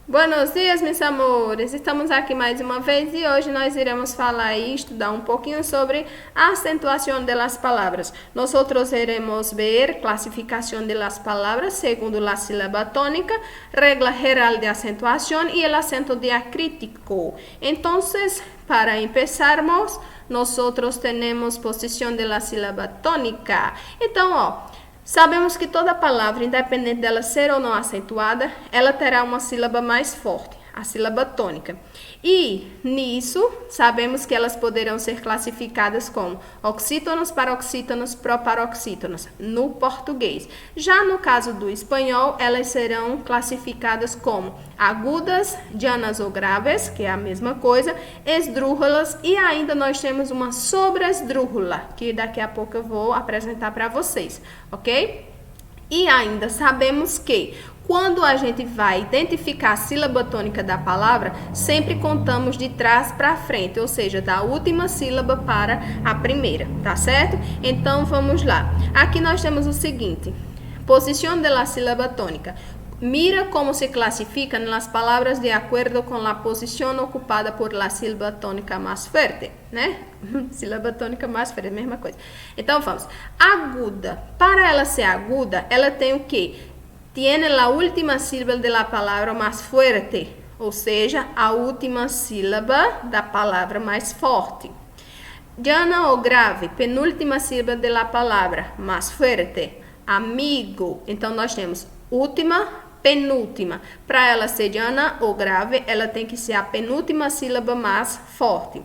Buenos dias, meus amores! Estamos aqui mais uma vez e hoje nós iremos falar e estudar um pouquinho sobre a acentuação das palavras. Nós iremos ver classificação das palavras segundo a sílaba tônica, regra geral de acentuação e o acento diacrítico. Então, para empezarmos, nós temos posição da sílaba tônica. Então, sabemos que toda palavra, independente dela ser ou não acentuada, ela terá uma sílaba mais forte, a sílaba tônica. E nisso, sabemos que elas poderão ser classificadas como oxítonos, paroxítonos, proparoxítonos, no português. Já no caso do espanhol, elas serão classificadas como agudas, llanas ou graves, que é a mesma coisa, esdrúxulas e ainda nós temos uma sobresdrúxula, que daqui a pouco eu vou apresentar para vocês, ok? E ainda sabemos que quando a gente vai identificar a sílaba tônica da palavra, sempre contamos de trás para frente, ou seja, da última sílaba para a primeira, tá certo? Então, vamos lá. Aqui nós temos o seguinte, posição da sílaba tônica. Mira como se classifica nas palavras de acordo com a posição ocupada por la sílaba tônica mais forte, né? Sílaba tônica mais forte, mesma coisa. Então, vamos. Aguda. Para ela ser aguda, ela tem o quê? Tiene a última sílaba da palavra mais forte, ou seja, a última sílaba da palavra mais forte. Llana ou grave, penúltima sílaba da palavra mais forte. Amigo. Então, nós temos última, penúltima. Para ela ser llana ou grave, ela tem que ser a penúltima sílaba mais forte.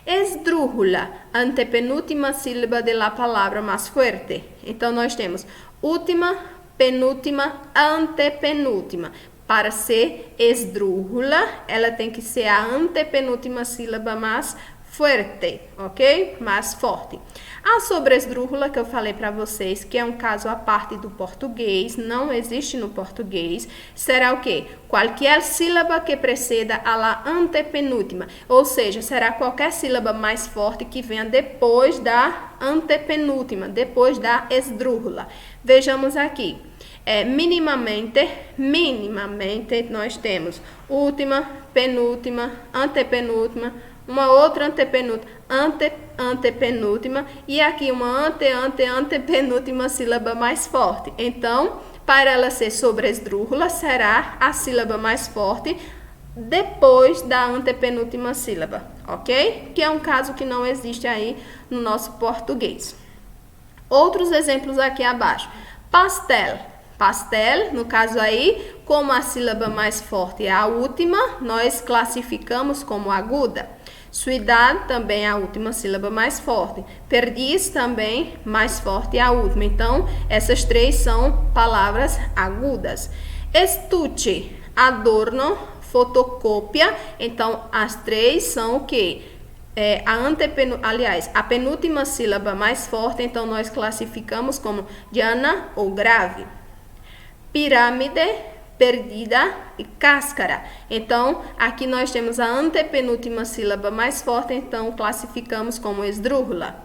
Esdrúxula, antepenúltima sílaba da palavra mais forte. Então, nós temos última, penúltima, antepenúltima. Para ser esdrúxula, ela tem que ser a antepenúltima sílaba mais forte, ok? Mais forte. A sobresdrúxula, que eu falei para vocês, que é um caso à parte do português, não existe no português, será o quê? Qualquer sílaba que preceda a la antepenúltima, ou seja, será qualquer sílaba mais forte que venha depois da antepenúltima, depois da esdrúxula. Vejamos aqui. Minimamente, nós temos última, penúltima, antepenúltima, uma outra antepenúltima, antepenúltima e aqui uma antepenúltima sílaba mais forte. Então, para ela ser sobresdrúxula, será a sílaba mais forte depois da antepenúltima sílaba, ok? Que é um caso que não existe aí no nosso português. Outros exemplos aqui abaixo. Pastel. Pastel, no caso aí, como a sílaba mais forte é a última, nós classificamos como aguda. Ciudad também é a última sílaba mais forte. Perdiz também mais forte é a última. Então, essas três são palavras agudas. Estuche, adorno, fotocópia. Então, as três são o quê? A penúltima sílaba mais forte, então nós classificamos como llana ou grave. Pirâmide, perdida e cáscara. Então, aqui nós temos a antepenúltima sílaba mais forte, então classificamos como esdrúxula.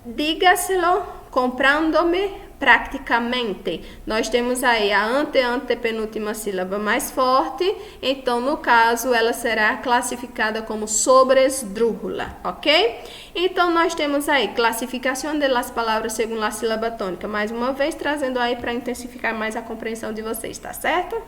Dígaselo comprando-me praticamente. Nós temos aí a antepenúltima sílaba mais forte, então no caso ela será classificada como sobresdrúxula, ok? Então nós temos aí classificação das palavras segundo a sílaba tônica, mais uma vez trazendo aí para intensificar mais a compreensão de vocês, tá certo?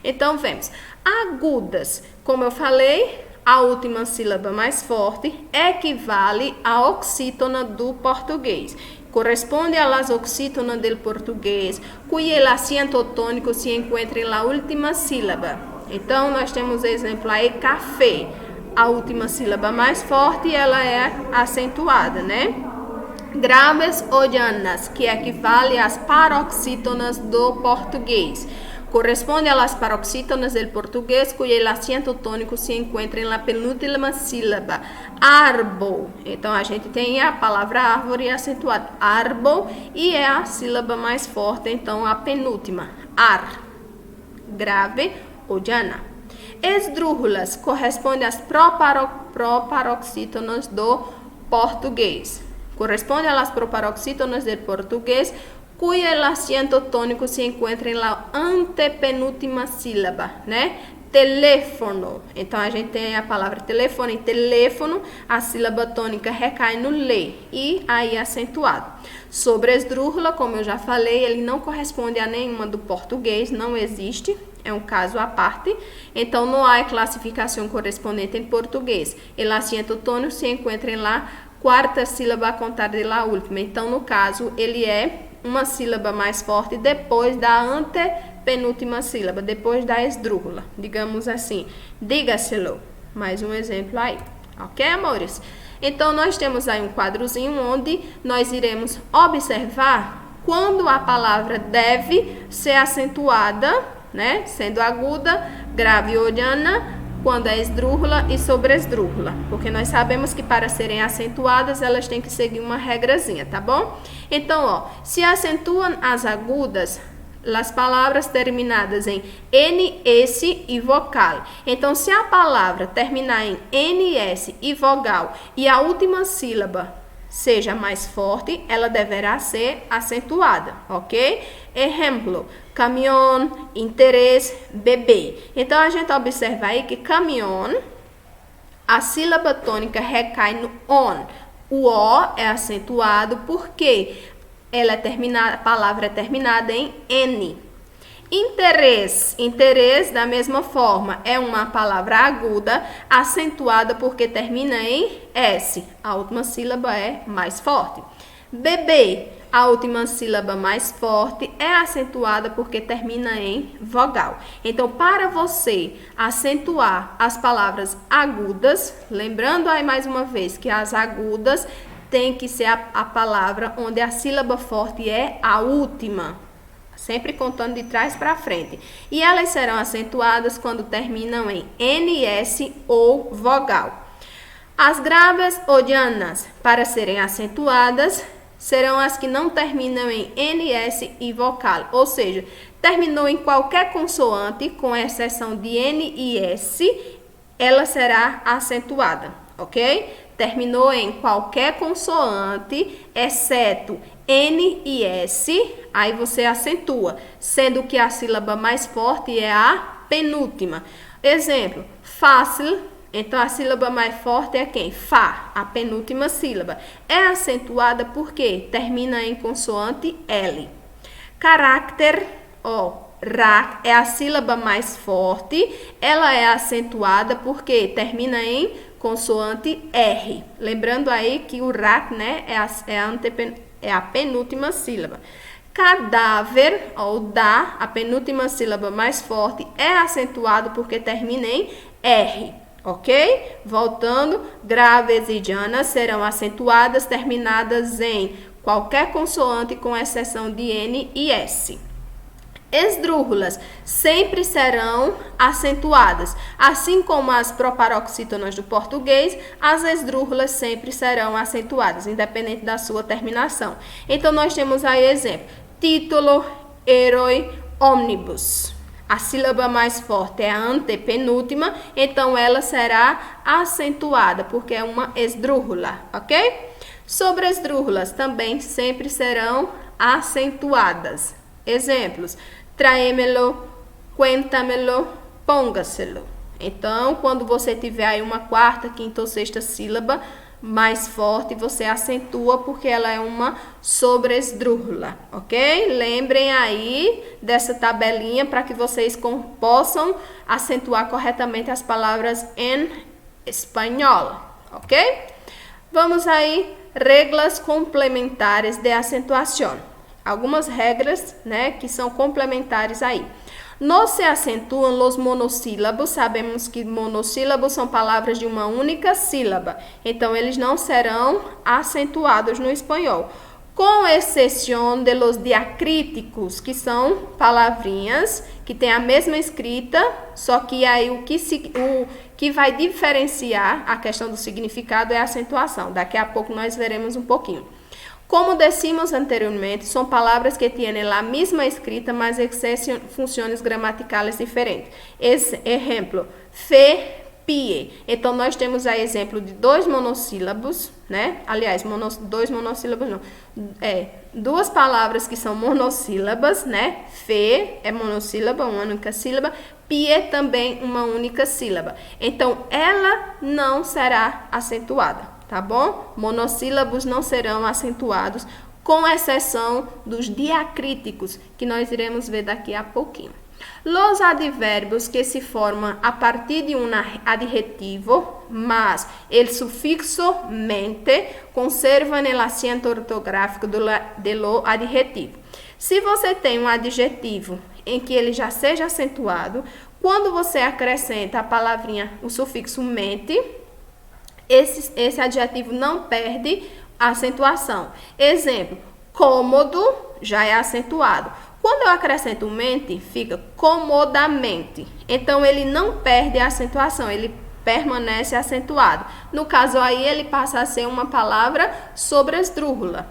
Então vemos, agudas, como eu falei, a última sílaba mais forte equivale à oxítona do português. Corresponde a las oxítonas del português, cuyo el acento tônico se encontra na última sílaba. Então, nós temos exemplo aí, café. A última sílaba mais forte, ela é acentuada, né? Graves ou llanas, que equivale às paroxítonas do português. Corresponde a las paroxítonas del português, cuyo el acento tônico se encontra na penúltima sílaba. Árbol. Então, a gente tem a palavra árvore acentuada. Árbol e é a sílaba mais forte, então, a penúltima. Ar. Grave ou llana. Esdrúxulas. Corresponde às proparoxítonas do português. Corresponde a las proparoxítonas del português, cuyo acento tônico se encontra na antepenúltima sílaba, né? Teléfono. Então, a gente tem a palavra telefone. Em teléfono, a sílaba tônica recai no lê e aí acentuado. Sobre esdrúxula, como eu já falei, ele não corresponde a nenhuma do português, não existe, é um caso à parte. Então, não há classificação correspondente em português. O acento tônico se encontra na quarta sílaba a contar de la última. Então, no caso, ele é uma sílaba mais forte depois da antepenúltima sílaba, depois da esdrúxula, digamos assim. Dígaselo. Mais um exemplo aí. Ok, amores? Então, nós temos aí um quadrozinho onde nós iremos observar quando a palavra deve ser acentuada, né? Sendo aguda, grave ou llana, quando é esdrúxula e sobresdrúxula, porque nós sabemos que para serem acentuadas elas têm que seguir uma regrazinha, tá bom? Então, ó, se acentuam as agudas, as palavras terminadas em NS e vogal. Então, se a palavra terminar em NS e vogal e a última sílaba seja mais forte, ela deverá ser acentuada, ok? Exemplo, caminhão, interesse, bebê. Então, a gente observa aí que caminhão, a sílaba tônica recai no on. O O é acentuado porque ela é terminada, a palavra é terminada em N. Interesse, da mesma forma, é uma palavra aguda, acentuada porque termina em S. A última sílaba é mais forte. Bebê, a última sílaba mais forte é acentuada porque termina em vogal. Então, para você acentuar as palavras agudas, lembrando aí mais uma vez que as agudas tem que ser a palavra onde a sílaba forte é a última. Sempre contando de trás para frente. E elas serão acentuadas quando terminam em NS ou vogal. As graves ou llanas, para serem acentuadas, serão as que não terminam em NS e vocal. Ou seja, terminou em qualquer consoante, com exceção de N e S, ela será acentuada, ok? Terminou em qualquer consoante, exceto N e S, aí você acentua, sendo que a sílaba mais forte é a penúltima. Exemplo, fácil, então a sílaba mais forte é quem? Fá, a penúltima sílaba. É acentuada porque termina em consoante L. Caráter, ra, é a sílaba mais forte, ela é acentuada porque termina em consoante R. Lembrando aí que o ra, né, é a penúltima sílaba. Cadáver, ou dá, a penúltima sílaba mais forte, é acentuado porque termina em R, ok? Voltando, graves e llanas serão acentuadas, terminadas em qualquer consoante, com exceção de N e S. Esdrúxulas sempre serão acentuadas, assim como as proparoxítonas do português, as esdrúxulas sempre serão acentuadas, independente da sua terminação. Então, nós temos aí exemplo, título, herói, ônibus. A sílaba mais forte é a antepenúltima, então ela será acentuada, porque é uma esdrúxula, ok? Sobresdrúxulas também sempre serão acentuadas. Exemplos, tráemelo, cuéntamelo, póngaselo. Então, quando você tiver aí uma quarta, quinta ou sexta sílaba mais forte, você acentua porque ela é uma sobresdrúxula, ok? Lembrem aí dessa tabelinha para que vocês possam acentuar corretamente as palavras em espanhol, ok? Vamos aí, regras complementares de acentuação. Algumas regras, né, que são complementares aí. Não se acentuam os monossílabos. Sabemos que monossílabos são palavras de uma única sílaba. Então, eles não serão acentuados no espanhol. Com exceção de los diacríticos, que são palavrinhas que têm a mesma escrita, só que aí o que vai diferenciar a questão do significado é a acentuação. Daqui a pouco nós veremos um pouquinho. Como decimos anteriormente, são palavras que têm a mesma escrita, mas exercem funções gramaticais diferentes. Exemplo, fe, pie. Então, nós temos aí exemplo de dois monossílabos, né? Aliás, dois monossílabos não. Duas palavras que são monossílabas, né? Fe é monossílaba, uma única sílaba. Pie também uma única sílaba. Então, ela não será acentuada, tá bom? Monossílabos não serão acentuados, com exceção dos diacríticos, que nós iremos ver daqui a pouquinho. Los advérbios que se forman a partir de um adjetivo, mas el sufixo mente conserva el acento ortográfico do adjetivo. Se você tem um adjetivo em que ele já seja acentuado, quando você acrescenta a palavrinha, o sufixo mente, esse adjetivo não perde a acentuação. Exemplo, cômodo já é acentuado. Quando eu acrescento mente, fica comodamente. Então, ele não perde a acentuação, ele permanece acentuado. No caso aí, ele passa a ser uma palavra sobresdrújula.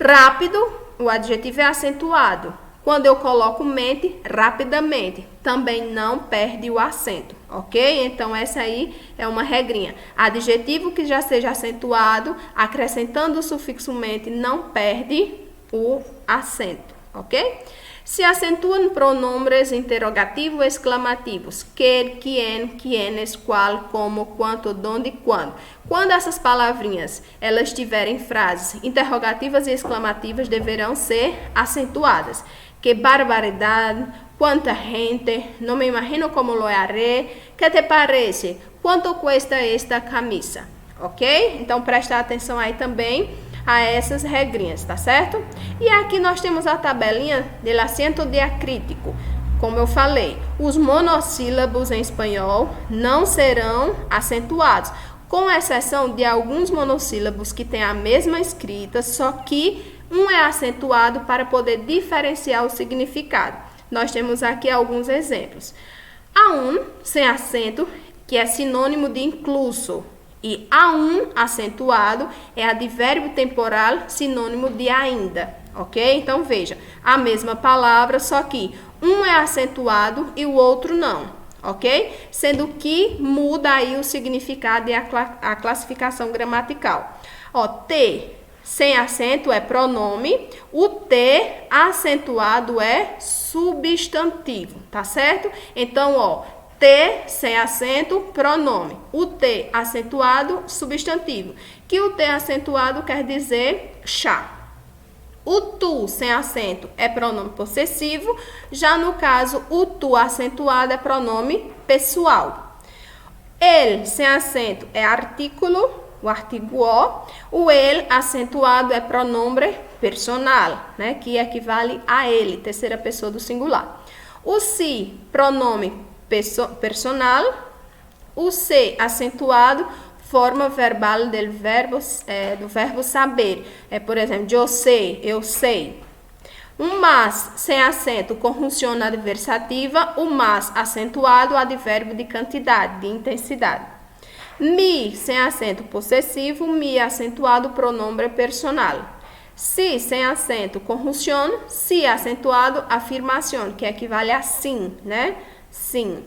Rápido, o adjetivo é acentuado. Quando eu coloco mente, rapidamente, também não perde o acento, ok? Então, essa aí é uma regrinha. Adjetivo que já seja acentuado, acrescentando o sufixo mente, não perde o acento, ok? Se acentuam pronombres interrogativos exclamativos, que, quien, quienes, qual, como, quanto, donde, quando. Quando essas palavrinhas elas tiverem frases interrogativas e exclamativas, deverão ser acentuadas. Que barbaridade, quanta gente, não me imagino como lo haré, que te parece, quanto cuesta esta camisa, ok? Então, presta atenção aí também a essas regrinhas, tá certo? E aqui nós temos a tabelinha do acento diacrítico. Como eu falei, os monossílabos em espanhol não serão acentuados, com exceção de alguns monossílabos que têm a mesma escrita, só que um é acentuado para poder diferenciar o significado. Nós temos aqui alguns exemplos. Aún, sem acento, que é sinônimo de incluso. E aún, acentuado, é advérbio temporal, sinônimo de ainda. Ok? Então, veja, a mesma palavra, só que um é acentuado e o outro não. Ok? Sendo que muda aí o significado e a classificação gramatical. Ó, te sem acento é pronome, o te acentuado é substantivo, tá certo? Então, ó, te sem acento, pronome. O te acentuado, substantivo. Que o te acentuado quer dizer chá. O tu sem acento é pronome possessivo, já no caso, o tu acentuado é pronome pessoal. Ele sem acento é artículo, o artigo o ele acentuado é pronome personal, né, que equivale a ele, terceira pessoa do singular. O si, pronome personal, o se acentuado, forma verbal do verbo saber. Por exemplo, eu sei. Um mas sem acento, conjunção adversativa, o mas acentuado, advérbio de quantidade, de intensidade. Mi, sem acento possessivo, mi acentuado, pronome personal. Si, sem acento, conjunção, si acentuado, afirmação, que equivale a sim, né? Sim.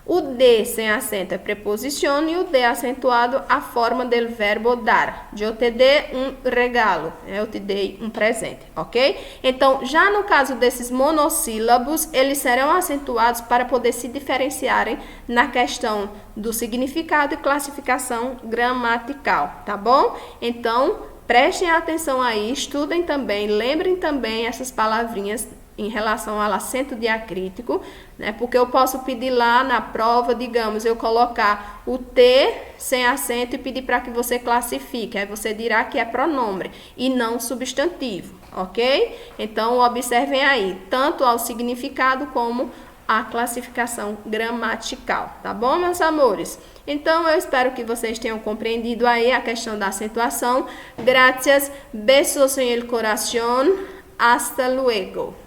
O de sem acento é preposição e o de acentuado a forma do verbo dar. Eu te dei um regalo, eu te dei um presente, ok? Então, já no caso desses monossílabos, eles serão acentuados para poder se diferenciarem na questão do significado e classificação gramatical, tá bom? Então, prestem atenção aí, estudem também, lembrem também essas palavrinhas em relação ao acento diacrítico, né? Porque eu posso pedir lá na prova, digamos, eu colocar o T sem acento e pedir para que você classifique. Aí você dirá que é pronome e não substantivo, ok? Então, observem aí, tanto ao significado como a classificação gramatical, tá bom, meus amores? Então, eu espero que vocês tenham compreendido aí a questão da acentuação. Gracias, besos en el corazón, hasta luego.